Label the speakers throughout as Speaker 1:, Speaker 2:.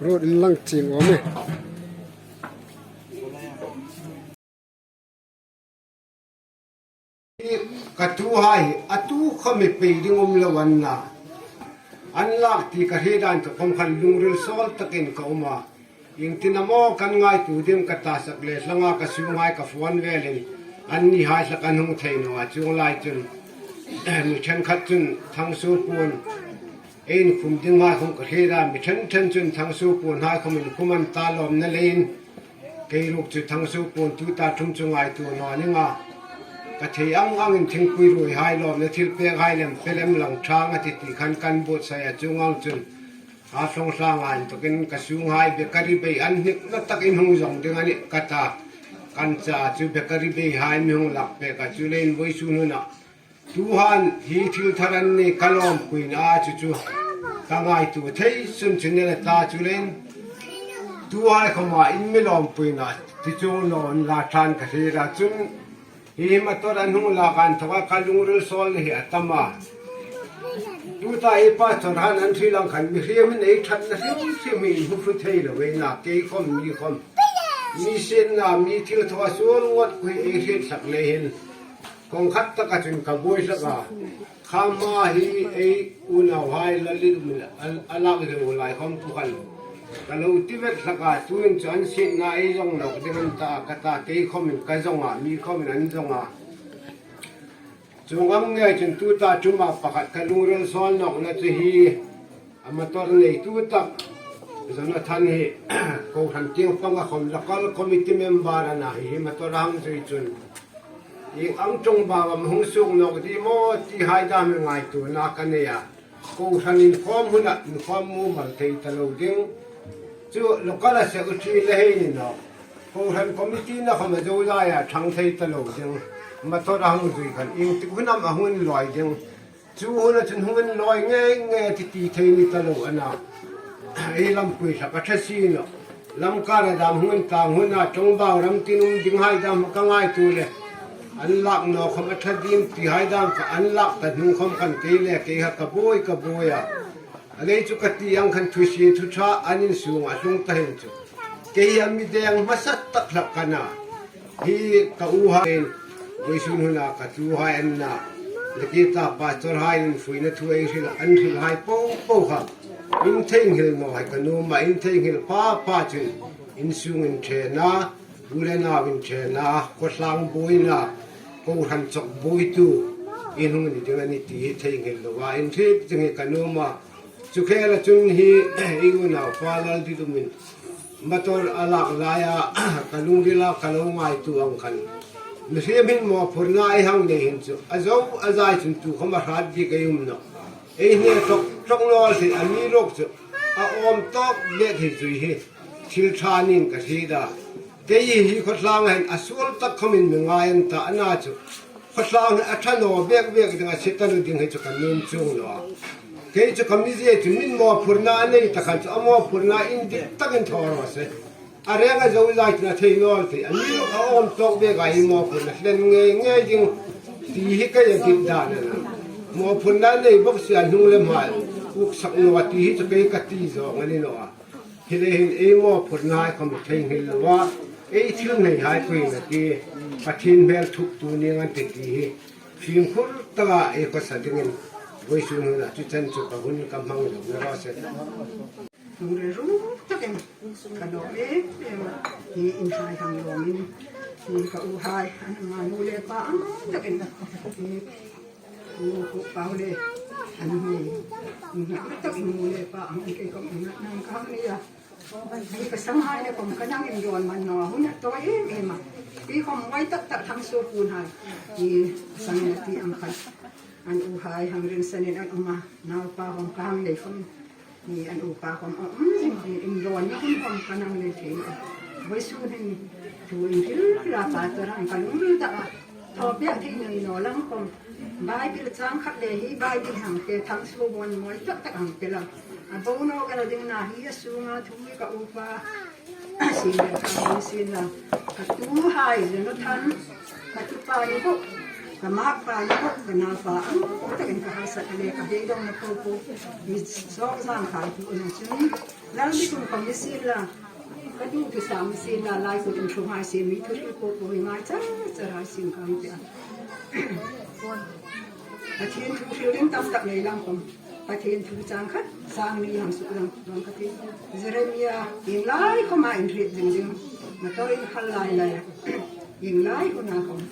Speaker 1: รถลังจิงวะมั้ยกระทูให้อตูเขาไม่ไปดิ้งอมละวันน่ะอันลักที่กระเทดันกับผมขันลุงเรือซอลตะกินเขามายิงที่นโมกันง่ายตัวเดิมกระตาสักเล็ดละงากระสูงให้กับฟอนเวลินอันนี้หายสักอันหงเทนว่าจงไล่จนมีฉันขัดจนทางสูปูนเอ็นคุมดึงมาของกระเทดันมีฉันจนทางสูปูนให้เขามันคุมันตาลมนั่นเองเกลูกจุดทางสูปูนตัวตาทุ่มจงไล่ตัวนอนนี่มากะเทียงอังทิ้งคุยรวยหายลมในทิลเปียหายเลมเปลมหลังช้างอาทิตย์ขันกันบดใส่จุงอังจุนอาสงสางอันตกินกระสุงหายเบกรีเบอันนี้นักตักอินหงจงดึงอันนี้กะตากันจ่าจูเบกรีเบหายมีหงหลักเบกจูเลนไว้สุนุนะทุหันฮีทิลทารันนี่กลอมคุยนาจูตั้งไงตัวเทยสุนชนเนตาจูเลนทุหันเข้ามาอินไม่ลอมคุยนาที่จงนอนลาทานกะเทียราจุนฮีมาตัวนั้นหงลากันทว่าคันลุงเรือซอลเหียตมาดูตาไอ้ป้าตอนนั้นที่ลังขันมีเรียมันไอ้ทันนะที่มีหุบเทยเลยเว้ยนะเกยคมมีคมมีเส้นน้ำมีที่ทว่าส่วนวัดคุยเอเชียสักเลยเห็นคงคัดตะกัจนขบวยสักาข้ามาฮีไอ้อุณหายละลิดมันอะไรก็จะวุ่นวายคมทุกคนแต่เราที่เวทสักาตัวนี้จะอันเส้นน่าไอ้จงเราที่มันตากตาเกยคมมันก็จงมีคมนั้นจงจงอังเงยจนตัวตาจุมาปะกัดกันลุงเรือซอนนอกนั่นจะฮีอามาตอนนี้ตัวตาจนท่านฮีเขาทันเที่ยงฟังกับคนแล้วก็คอมมิตี้เมมเบอร์นะฮีมาตัวรังใจจนยิ่งอังจงบ่าวมันหงสุงนอกที่มอที่หายดามง่ายตัวนักเนี่ยเขาทันอินฟอร์มหุ่นอินฟอร์มมูมันเทตลอดดิ้งจู่แล้วก็ละเสกที่เลยนี่เนาะเขาทันคอมมิตี้นะเขามาดูได้อะทั้งเทตลอดดิ้งมาทอดอาหารด้วยกันอิงที่คุณนำอาหารลอยจังจู่หุ่นจนหุ่นลอยเงี้ยที่ตีเทนิตลอดนะไอ้ลำปุยสักชัดซีเนาะลำการดำหุ่นต่างหุ่นน่ะจงบ่าวลำตีนุ่มดึงให้ดำก็ง่ายตัวเลยอันลักเนาะเขามาทัดดิมที่ให้ดำก็อันลักแต่นุ่งคำกันเกลี่ยเกยกระโบยอ่ะอะไรจุกตียังคันทุชีทุชาอันนี้สูงสูงเต็มจุเกยมีแดงมาสัตตักหลักกันนะฮีกะอูฮายวิสุนุนักตัวหายนะเด็กตาปัจจุบันฟื้นตัวเองสิละอันที่หายปูครับอินเทงหิลโนหายกันนูมาอินเทงหิลป้าจุนอินซุงอินเชนะบุเรนาวินเชนะก็สร้างบุยนะก็หันจบบุยตัวอินหุ่นนี่จึงอันนี้ที่เทงหิลว่าอินเทงจึงกันนูมาสุขเอละจุนฮีอีกุนาฟาลลดิตุมินมาตัวอาลักลายกันลุงดีละกันลุงไม่ตัวอังคันนึกยังมอพูดง่ายหังเดียนจูอาใจจนตัวเขามาหาดีกันยุ่งเนาะไอ้เนี่ยตกนอสิอันนี้โรคจูอาอมตอกเด็กที่จุยทิลชานินกับทีดาเดี๋ยวฮีเขาสร้างให้อาสุลตักขมินมึงไงอันตาอันน่าจูเขาสร้างให้อัชโนเบียกดึงอาศิตันดึงให้จูกันนุ่มจุงเนาะเดี๋ยวจูคำนี้จะมินมอพูดง่ายนี่ตะขันจูมอพูดง่ายอินดิตักินทอร์วะสิอะไรก็จะวิจัยนะเทโนโลยีอันนี้เราอมตอกเบกไอ้หมอพูดนะเล่นเงี้ยจริงที่ฮิก็ยังกินได้นะหมอพูดนั้นเลยบอกเสียนุ่งเล่มหายพวกสักหน่วยที่ฮิจะไปกัดตีสองอันนี้เนาะเห็นไอ้หมอพูดง่ายคำเทงเห็นแล้วว่าไอ้ที่ไหนหายไปนะที่ปะทินเบลทุกตัวนี้งันติดที่ฟิล์มคุรตะไอ้ก็สัตว์เงินไว้ช่วยนะจุดนั้นจุดกับหุ่นกำลังอยู่นะรอเสร็จ
Speaker 2: รู้จักเองกระโดดนี่อินไซด์ทางลมนี่ก็อูไฮอันมาดูเลยป้าจักเองนี่อูป้าเลยอันนี้จักเองดูเลยป้าอันนี้ก็นั่งข้างนี้อ่ะนี่ก็สังหารเนี่ยผมก็นั่งอินโดนมันนอหุ่นตัวเองมาพี่ผมไว้ตักทำสูปูนให้นี่สังเกตที่อังคันอันอูไฮทางเรียนเสน่ห์อันมานาป้าของกลางเลยคนนี่อันอุปาของอินโดนนี่คุณคนกันนั่งเลยทีไว้สู้ให้ดูอินทิลาปาตระอันกันรู้จักทอเปียที่หนึ่งนอลังคมใบพิลช้างขัดเลยฮีใบพิหังเกทั้งสู้บนมวยจักหังเกลังอันโบโนกันดึงนาฮีสูงอ่ะทุยกับอุปาสิ่งทำสิ่งละกัตูหายเรื่องทันกัตูปานี่พวก kemak payah kenapa tak kena hasat le kahidong na popo sok sang kai tu na chun lalu tu komisi lah kadu tu sam sin la lai tu tu mai sin mi tu popo mai cha cha hai sin kam pia a thiên tu thiu ling tam tak nei lang kom a thiên tu chang khat sang ni ham su lang lang ka ti Jeremia in lai ko ma in ri ding ding ma to in hal lai lai in lai ko na kom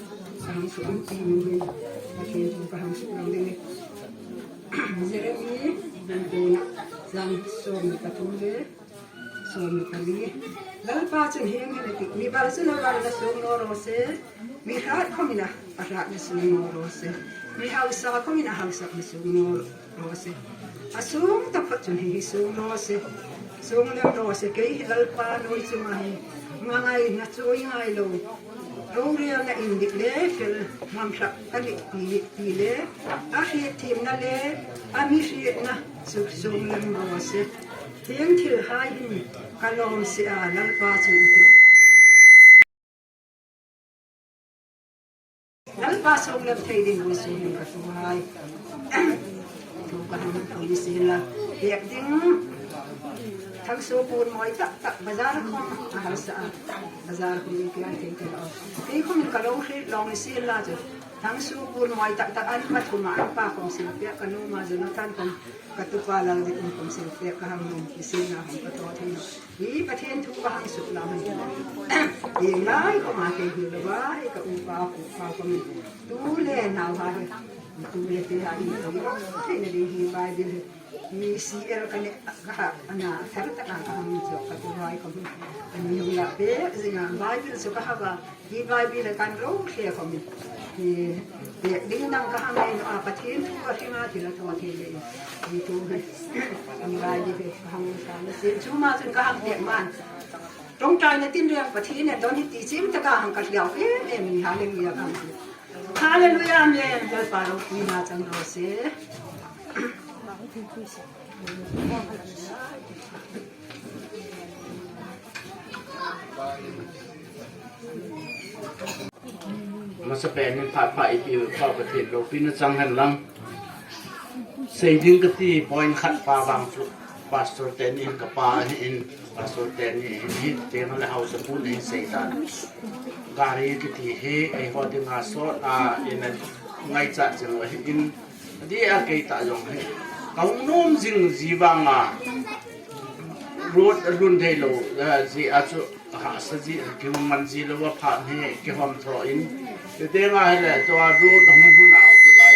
Speaker 2: sang su in ti mi a thiên tu ka ham su lang ding Jeremia dan ko sang so mi ka tu le so mi ka li dal pa chen heng ne ti mi bal su na bal na so no ro se mi rat ko mi na a rat na so no ro se mi hausa ko mi na hausa na so no ro se asung tapat chun hi sung ro se sung le ro se ke dal pa no chu mai ngai na choi ngai lo ro ria na indik le fel mam sha ali ti le a hi tim na le a mi ri na sung le ro se tiếng thử hai hình kalom se a lal pa chu ti lal pa sung le thei ding wi sung ka su hai tu ka han tu si la yak ding thang su pun moi tak bazar khom a hal sa bazar ko ni kya thei ka ti khom kalom khi long si la chu thang su pun moi tak an ma thu ma pa khom si pya kanu ma jonathan kom katupa lang di kom si pya ka ham si na ham ka to thei ni pathen thu ka hang su la mai ni lai ko ma ke hi wa ka u pa ko mi tu le na ha tu le te ha ni thei ne di hi bai di ni si er ka ne ka ana thar ta ka ham jo ka tu rai ko mi ani hu la pe zinga bai bi su ka ha ba hi bai bi le kan ro khe ko mi thì đi năng cả hai ngày nó bắt thiên và khi mà thì là thằng thì đi tu thì anh gái đi về hàng sáng là xin chú mà xin cả hàng tiệm mà trong trái này tin riêng bắt thiên này đón đi tí chim tất cả hàng cắt liao em mình hallelujah amen giờ phải đâu đi mà chẳng đâu sẽ
Speaker 3: masa penin papa ipi pa patin lo pin chang han lang saving ka ti point khat pa bang flu pastor ten in ka pa in pastor ten in hi te no le house pun in sei ta gari ki ti he ai ho de nga so a in ngai cha jeng wa in di a ke ta jong he kaung nom jing jiwanga road run thei lo ji a chu ha sa ji ki man ji lo wa pha he ki hom thro in te nga hele to a road hum hu na to lai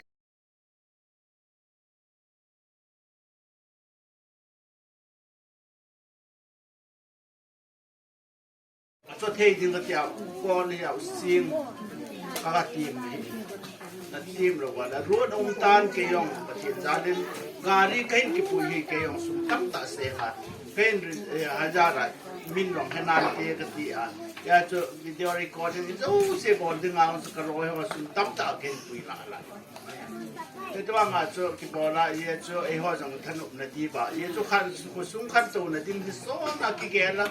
Speaker 3: cho thei ding ka tia ko ni ya sing ka tim ni na tim lo wa da road om tan ke yong pa ti jalin gari kain ki pu hi ke yong sum tam ta se ha pen hajara min long hanan te ka ti a ya cho video recording is oh se bol ding ang sa karo ho sum tam ta ke pui la la te to nga cho ki bola ye cho e ho jong thanup na ti ba ye cho khan ko sum khan to na din so na ki ge la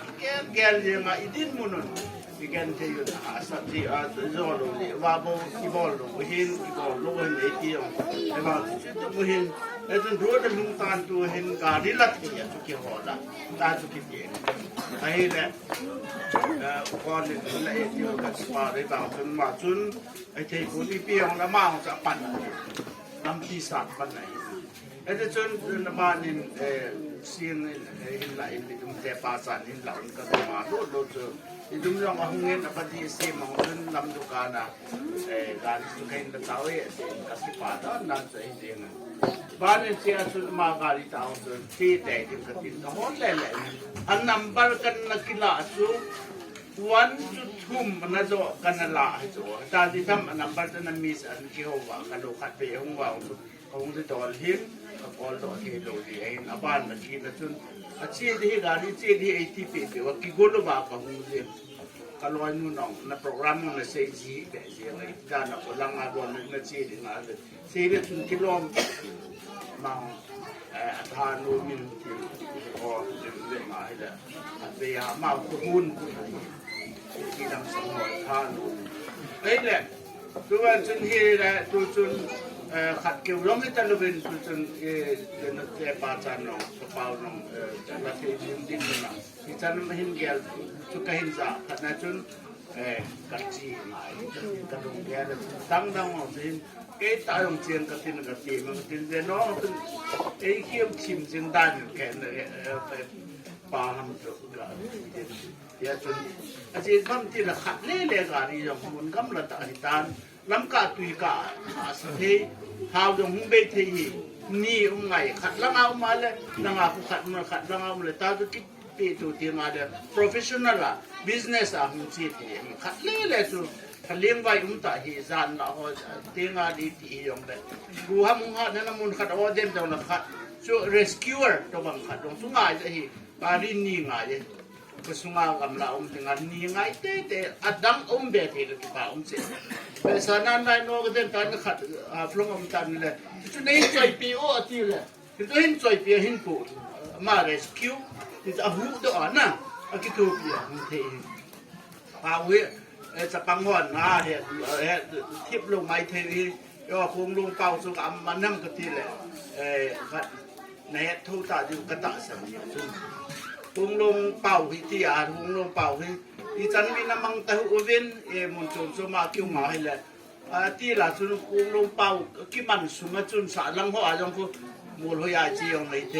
Speaker 3: ge le nga idin munun ki gen te yu na sa ti a zo lo ni wa bo ki bol lo hin ki bol lo hen e ti yong e ba chi to hin e to ro de lung tan tu hin ga ri lat ki ya ki ho la ta chu ki ti ai le con thì lại tiêu cả sport đấy bảo thân mà chun ai thấy cũng đi piang là mang cho pan năm tí sát pan này ai thấy chun là ban nên xiên lại đi chúng ta pa sản nên lão cái mà đốt đốt rồi thì chúng rằng ông nghe là bắt đi xem mà chun làm được cả na gan su kain da tao ấy cái gì pa đó nằm chơi gì nè ban nên chia chun mà gari tao rồi thì để thì cái tin nó hốt lại lại anh number kan nakila chu 1 to 2 na zo kanala zo ta di tham number ta na miss an ki ho wa ka lo khat pe hong wa hong de tol him ka kol do thi lo di ai na ban na ki na chun a chi di ga ri chi di 80 pe wa ki go lo ba ka hong de ka lo nu nong na program na se ji be ji ngai da na ko lang a don na chi di na de se de chun ki lom mang thà nuôi mình thì có để mà hay là về mà cũng hun khi đang sống hỏi thà nuôi đấy là ตัวจนเฮละตัวจนขัดเกี่ยวร้องให้ตะลุเป็นตัวจนนักเตะปาจานน้องกระเป๋าน้องจะละเทียมดิ้นน้องที่ฉันไม่เห็นแกชุกเห็นจ้าขัดนั่นจนกัดจีนายกระดงแกเลยตั้งดังเอาสิเกยตายองเชียงกระตินกระตีมันกระตินเดน้องตึงเอ้เกี่ยวชิมจึงได้แกเนี่ยไปปาทำตัวกันเดี๋ยวจนอาจารย์ทำที่ละขัดเล่เล่กันนี่ยังมันกำลังตัดหิตานลำกาตุยกาสิเทหาวดงเบทีนี่ไงขัดละเอามาเลยละเอาขัดมาขัดละเอามาเลยตาตุกิปีตุที่มาเด professional อะ business อะมันสิที่ขัดเล่เล่สุถ้าเลี้ยงไว้ตาหิจานละหัวที่งานดีที่ยองเลยกูหามึงหาเนี่ยนะมึงขัดเอาเดมตรงนั้นขัดช่วย rescuer ตัวบังขัดตรงสุงายจะหิการินนี่ไงก็สุงากำลังtinggalนี่ไงเตadangเบทีเลยที่ป่าเสียแต่สานันได้โน้ก็เดินตามขัดฟลงตามนี่แหละที่นี่จ่อยปีโอ้ที่เลยที่ตัวเห็นจ่อยปีเห็นปูมา rescue ที่จะหูตัวน่ะอากิทูปีมันเทป่าเวจะปังหอนเห็ดทิพลงไม้เทวีย่อคงลงเป่าสุกอัมมันนั่งก็ที่เลยขัดในทุ่งตาอยู่กระตะสมัยจุนคงลงเป่าที่ที่คงลงเป่าที่จันมีน้ำมังตะหุวินมุนจุนสมาคิวหมาให้เลยที่ละจุนคงลงเป่ากิมันสุมาจุนสาลังหัวจังกูมูลหัวยาจียงเลยเท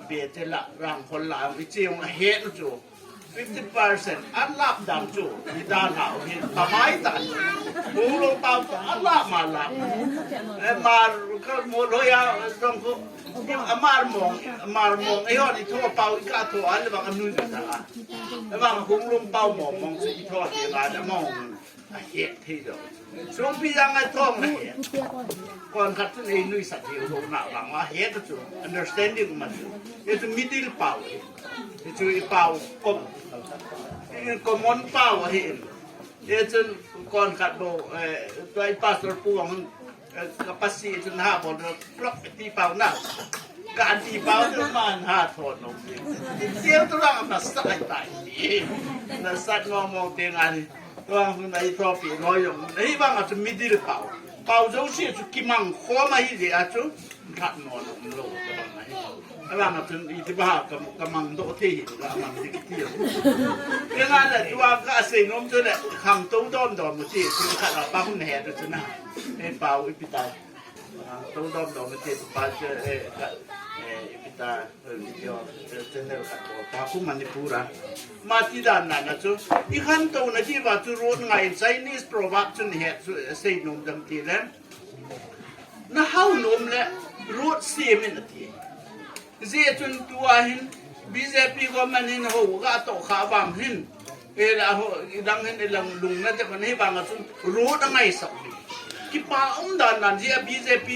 Speaker 3: เบียดละรังคนละวิจียงเฮ็ดจู50%อันลับดำจูที่ด้านหลังเห็นทำไมตันคงลงเป่าอันลับมาลับมาก็มูลหัวยาจังกูAmar mong ayon ito pau ikato al bang anu na bang kung lum pau mong si ito ti ga mong het thi do so pi yang ai thong na het kon khat ni nui sa ti ho na bang wa het chu understanding man itu middle pau itu pau common pau hin itu kon khat do toi pastor puang kapasi itu nah bodoh plok di pau nahการตีเป้าจะมันหาโทษน้องเสียวตัวเราหน้าสัตว์ตายหน้าสัตว์มองเตียงอันตัวเราในทรอปีน้อยอย่างนี้บางอาจจะไม่ดีหรือเปล่าเป้าเจ้าเสียจุกิมังข้อมาอีเดียจุขัดนอนโลกจะบางไหนบางอาจจะอีที่บ้ากำมังโตที่กำมังที่เที่ยวเรื่องอะไรตัวก็เสียงน้องจนเนี่ยคำตุ้มต้นดอกมุจีคือขัดเราป้าหุ่นแห่ด้วยจ้ะนะไอ้เป้าอีพิตาตุ้มต้นดอกมุจีป้าเจอkita video channel ka ko manipura mati dan na na chu I khan to na ji wa chu road ngai Chinese production he sei nom dam ti le na how nom le road sim in ti je chun tua hin BJP government hin ho ga to kha bang hin la ho dang hin lang lung na te kan hi bang chu road ngai sa kipa dan nan ji BJP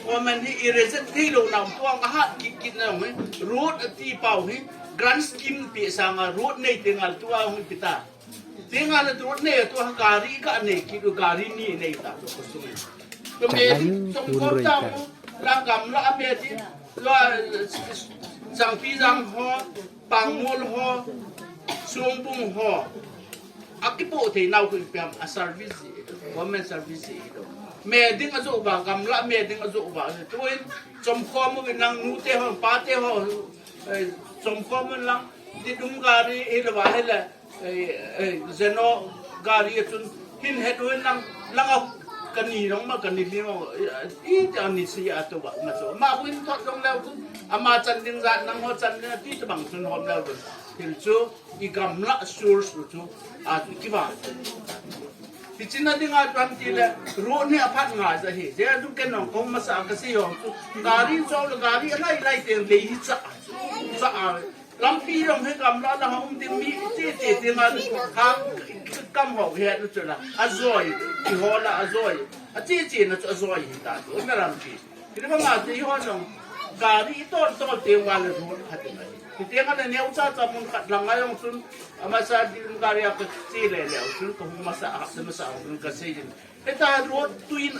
Speaker 3: ว่ามันที่อิเรเซนที่ลงนำพวกอาหารกินอะไรรูทที่เป่าให้กรันสกิมปีสังรูทในเตียงตัวหุ่นพิตาเตียงรูทในตัวการีกันในคิดการีนี่ในตาตัวสุนัขตัวเมย์สมควรจังร่างกำลังเมย์ที่ว่าสังพีสังหัวปังมูลหัวสวงบุ้งหัวอากิโปที่น่าคุยเปียมอาซาร์วิสว่ามันซาร์วิสเมดิงอาจุบะกำลังเมดิงอาจุบะตัวเองจมคอมันเป็นนางนูเตหอนปาเตหอนจมคอมันลังดิดุมการีเอลวาเฮละเซโนการีจุนหินเฮตุนลังลังเอากันนี่น้องมากันนี่นี่มั้งอีจะอันนี้สิอาตัวบะมาจูมาวินทอดลงแล้วจุนอามาจันดิงจันนังหัวจันเนี่ยที่จะบังจุนหอมแล้วจุนหินจูอีกำลังสูร์สจูอาจุกี่บาทที่จีนนั่นงานทำทีเลยรู้เนี่ยพัดงานจะเห็นเดี๋ยวทุกคนน้องคงมาสักสิ่งการีโจลการีอะไรอะไรเตียงเลยจะลำปีลำให้กำลังเราห้องที่มีที่เตียงงานทางกำหัวเหตุจุดละอาจอยที่หัวละอาจอยจีนน่ะอาจอยที่ตาตัวนั่นลำปีที่นี่บางอาที่หัวน้องการีต้นเตียงงานเลยทุกคนขัดกันที่เตียงงานเนี่ยอุตส่าห์จะมุ่งขัดหลังไอ้ยังสุนmasa di negara yang kecil le usul ko masa masa un kasi din eta ro tuin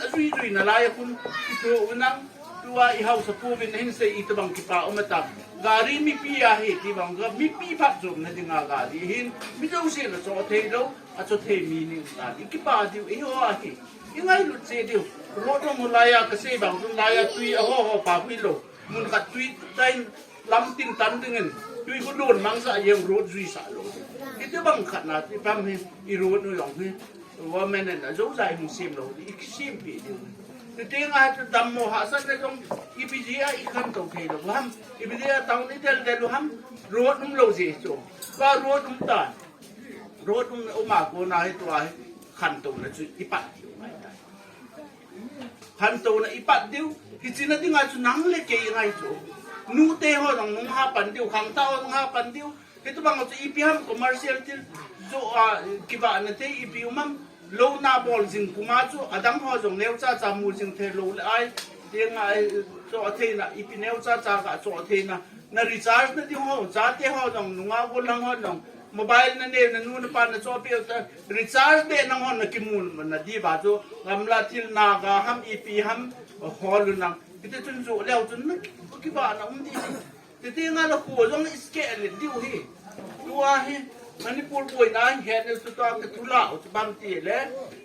Speaker 3: nalaya kun itu unang tua i hau sa puvin hin se i tabang kipa umata gari mi pia he ti bang ga mi pi phat zum na dinga gari hin mi do se na so the lo a so the mi ni na di kipa di i ho a hi i ngai lu se di ro do mu la ya ka se bang du la ya tui a ho ho pa pi lo mun ka tui tain lam tin tan dingen tui ko don mang sa yeng ro zui sa lo i te bang khat na ti pam he i ro no long he wa men na zo zai mu sim lo i sim pi di tiếng ai đầm mồ hạ sân đây trong IPGA ikan cầu thầy được lắm IPGA tao đi theo đây lắm ruột đúng lâu gì chỗ và ruột đúng tàn ruột đúng ông mà cô nói tôi khăn tù là chuyện ipat khăn tù là ipat điêu thì chỉ là tiếng ai chú nắng lên cái ngay chỗ nu tê hoa rằng nung ha pan điêu khang tao nung ha pan điêu cái tôi bằng một IPM commercial til chỗ cái bạn này thế IPM lâu na bol jing kuma chu adang ho jong neu cha cha mu jing the lo ai tiếng ai cho thế na ipi neu cha cha ka cho thế na recharge na di ho cha te ho jong nunga go lang ho jong mobile na ne na nu na pa na cho pe recharge de na ho na kimun na di ba chu gamla til na ga ham ipi ham ho lu nang ite chun zo leo chun na ki ba na di te nga la ko jong iske le di hi tua hi Manipur boy na head is to talk to la to bam ti le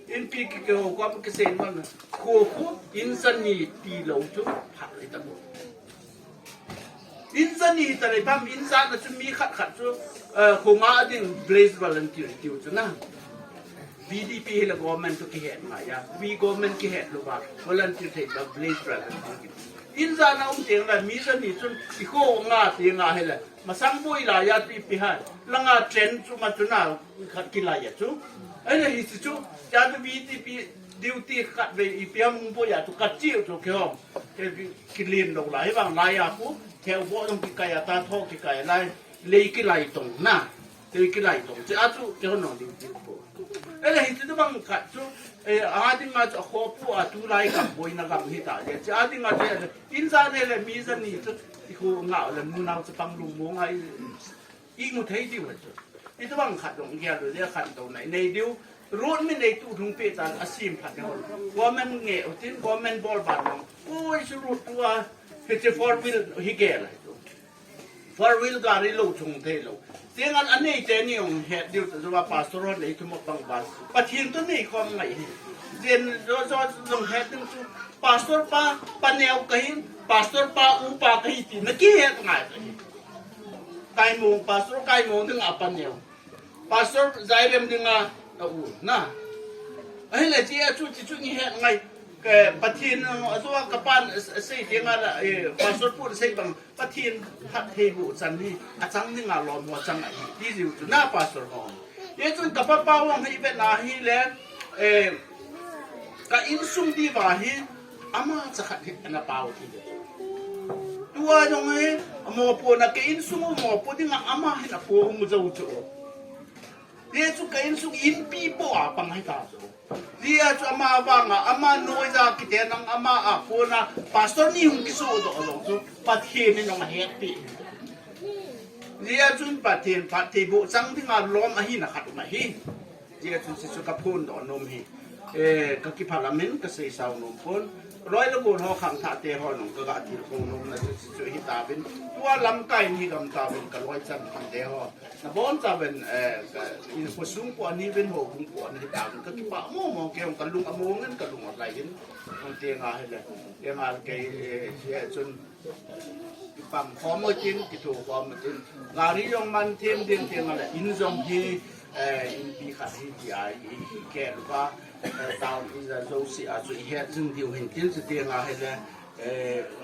Speaker 3: in pi ki ko ko ke sen man ko insani ti lo chu pha le ta bo insani ta le bam insan na chu mi khat khat chu ko nga ding blaze volunteer ti chu na BDP la government to ki head ma ya we government ki head lo ba volunteer te ba blaze volunteer insan na teng la mi san ni chun ki ko nga ti nga he la masang boy la ya ti pi ha langa trend chu ma chu na khat ki la ya chu ai le hi chu ya tu BDP duty khat ve i pi am bo ya tu kat chi chu ke hom ke ki lin lo la hi bang la ya ku theo bo dong ki ka ya ta tho ki ka lai le ki lai tong na le ki lai tong che a chu ke no di bo ai le hi tu bang khat chu a ding ma chu kho pu a tu lai ka boy na gam hi ta che a ding ma che in sa ne le mi sa ni chu cô ngạo là mua nào sẽ bằng lùng muốn hay ít một thấy điều là chứ ít tôi bằng khát động nghe rồi khát đầu này này điều rốt mình này tụ thùng pê tàn asim khát nhau qua mình nghe ở trên qua mình ball bắn lòng ôi số rốt tua thì chỉ four wheel hi ghé lại four wheel gari lâu thùng thế lâu tiếng anh này thế nhiều hết điều từว่า pastoral này thu một bằng bắn và thiên tôi này không ngày tiền do dùng hết từng chú pastor pa neo cái pastor pa upa cái gì nó kia hết ngài cái mông pastor cái mông đừng apa neo pastor giải đêm đừng na ấy là chú như hết ngày cái bắt thiên do các bạn xây tiếng là pastor phụ xây bằng bắt thiên hạt hệ vụ chân đi chẳng đừng làm hoa chẳng này đi dịu chú na pastor họ ये जो कपा पावों है इबे नाही ले ka insum di vahi ama sakhat na pau ti tua jong he mo po na ke insum mo po di nga ama na po mu zo chu ye chu ka insum in pi po a pang hai ta zo dia chu ama wa nga ama noi za ki te nang ama a po na pastor ni hung ki so do lo chu pat he ni nong he pi dia chun patin pati bu sang di nga lom a hi na khat ma hi dia chun si chu ka phun do nom hi các cái parliament các xây sao nông thôn rồi là buồn họ khẳng thả tê họ nông các thị trường nông là sự hiện tại bên tua lắm cái như cầm ta bên cái loại chân khẳng tê họ là bốn ta bên in cuộc sống của anh bên hồ cũng của anh tạo các cái bảo mô kêu cái lùng among cái lùng ở lại đến không tiền à hay là tiền à cái chân bằng khó mới chín cái thủ khó mới chín gà đi trong man thêm tiền là in trong thì in bị khát thì ai kẹt qua tao bây giờ dâu xị à rồi hết dừng điều hình tiến sự tiền là hay là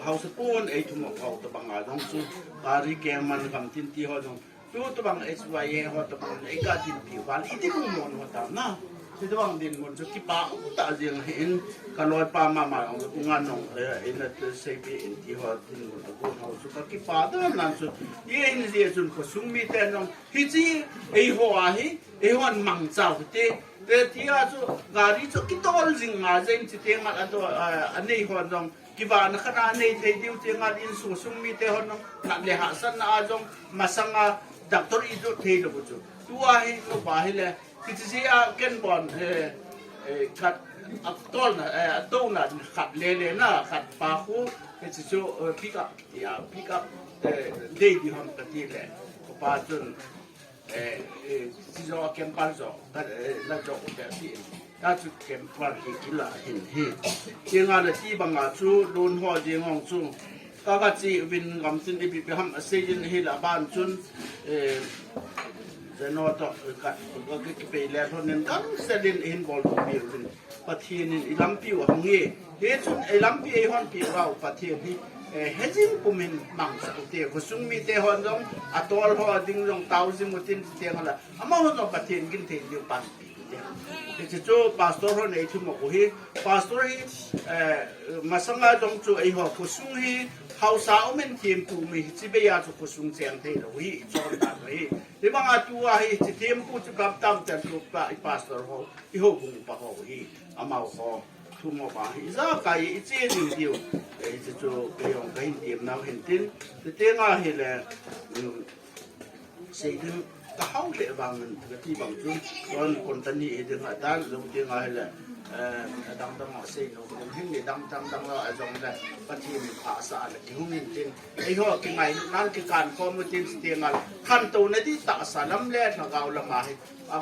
Speaker 3: hậu sự buôn ấy chúng một hậu tập bằng ở trong su và đi kèm mình cầm tin ti họ trong tu tập bằng SYE họ tập bằng ấy cả tin ti và ít cũng muốn họ tập na thì tập bằng tin muốn cho kí pa ta riêng hiện cái loại pa mà ông cũng ăn nong ấy là xây bị ti họ tin muốn cũng hậu sự kí pa đó là sự ये इन ये chúng có sung mi tên nong hi chi ấy họ ấy họ mang chào thế thì aso gari cho cái tol jing nga zen chi te ngat ato anei hon dong kiba na khana nei thei diu te ngat in su sung mi te hon na le ha san na ajong masanga doctor i jo thei lo chu tu a hi no ba hi le ki chi a ken bon khat tol na to na khat le na khat pa khu จะโชว์พิกับพิกับได้ดีห้องกติเลยก็ป้าจนที่จะเก็บปันจ่อก็แล้วจ่ออุตส่าห์ถ้าจุดเก็บปันที่กินละเห็นเจียงอะไรที่บางอาชูรุนหัวเจียงห้องจูก็จีวินกำสินที่ไปทำเสียงให้ละบ้านจุนจะนอตก็ไปแล้วคนนั้นก็เสด็จเห็นบอลตัวเดียวกันประเทศนี้ลำพิวหังเงี้ยเฮ้ยจุนลำพิวหันพิวเราประเทศนี้เฮ้ยจิมกุมินมังสกุลเดียวก็สุ่มมีเตหันจงอัตโตลหัวดิ้งจงเต้าจิมุตินเตียงอะไรอามาหันจงประเทศกินเทียนเดียวปันปีเดียวเฮ้ยจู่พาสตอร์คนไอ้ทุ่มกุฮีพาสตอร์ฮีมาสังกัดจงจู่ไอ้หัวกุสุ่มฮีเขาสาวมันเทียมปูมีจิเบียจุกุสุ่มเสียงเทียนฮีจอร์ดานฮีที่บางอาตัวฮีจิเทียมปูจุกับตามจันทรุปะไอ้พาสตอร์เขาอีหัวบุ้งปะเขาฮีอามาเขาทุ่มมาฮีจะใครอีเจนิวเดียวไอ้จู่ไปยองไปเห็นเดียมน้ำเห็นตินแต่เตียงอะไรเลยสิ่งที่เขาเลี้ยบางมันที่บางจุดตอนคนตันนี้เดินมาด้านลงเตียงอะไรเลยดังดังอ่ะสิ่งเราเป็นเห็นเนี่ยดังเราไอ้ตรงนั้นปฏิบัติภาษาเลยที่ห้องนี้จริงไอ้หัวกินไงนั่นคือการคอมมิชชั่นเตียงอะไรขั้นตัวในที่ตัดสารน้ำแร่ของเราละมาให้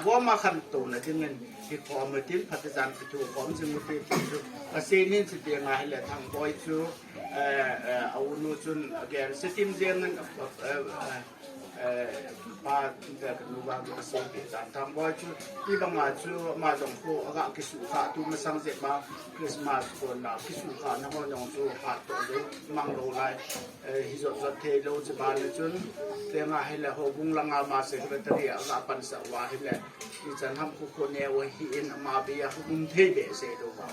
Speaker 3: ว่ามาขั้นตัวในที่นั้นที่คอมมิชชั่นพัฒนาที่ถูกคอมมิชชั่นที่ถูกเส้นนี้เตียงอะไรเลยทางบอยชูเอาโน้ตจนแกสติมเจนนั้นพาแต่กันรู้ว่าจะเสียไปตามทำบ่อยชุดที่บางอาชุมาจงโคอากาศกิสุขาตุมาสังเกตมาคริสต์มาสคนน่ะกิสุขานะว่าจงโชขาตัวเดียวมังโลไลฮิจอดเทโลจะบานจนเตงาให้แล้วบุงลังอามาเสกระตรีอากาศปันสวาให้แล้วที่จะทำคุคนเนี่ยว่าฮินมาเบียคุมเทเบเสดูว่า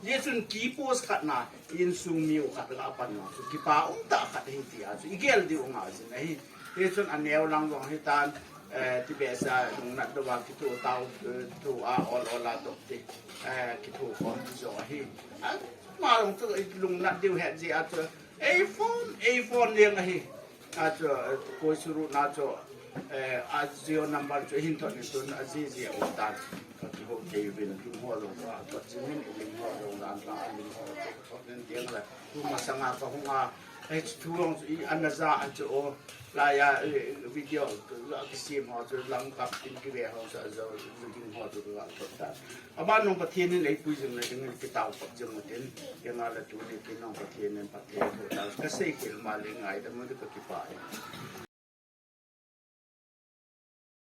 Speaker 3: ยี่สุนกีโพสขัดนะยินซูมิวขัดละปันนะสุกีป้าอุ้งตาขัดให้ที่อาจุอีเกลดีองอาจุนะฮิที่ส่วนอันเดียวลังลงให้ตาที่เบสตรงนั้นระหว่างที่ตัวเตาตัวออลาตกที่ที่ตัวคนที่จ่อให้มาลงตัวลุงนัดเดียวเห็นสิอาจจะไอโฟนเรียงไงอาจจะโคสุรุน่าจะอาจจะนัมเบอร์จะหินตัวนี้ตัวอาจจะอุตานที่เขาเกี่ยวเป็นลุงหัวลงว่าตัวจริงลุงหัวลงร้านตาลุงหัวตัวนั้นเดียงเลยลุงมาสังอาของงาไอ้ช่วงอันนั้นจะอันจะโอลายวิดีโอกิซิมเขาจะลังกับตินกิเวเขาจะลุงหัวตัวก็ตัวนั้นอาบ้านน้องประเทศนี่เลยพูดถึงเลยถึงกิตาวปัจจุบันนี้ยังอะไรตัวนี้ที่น้องประเทศนั้นประเทศเขาจะเกษตรมาเลี้ยงไงแต่ไม่ได้ปฏิบัติ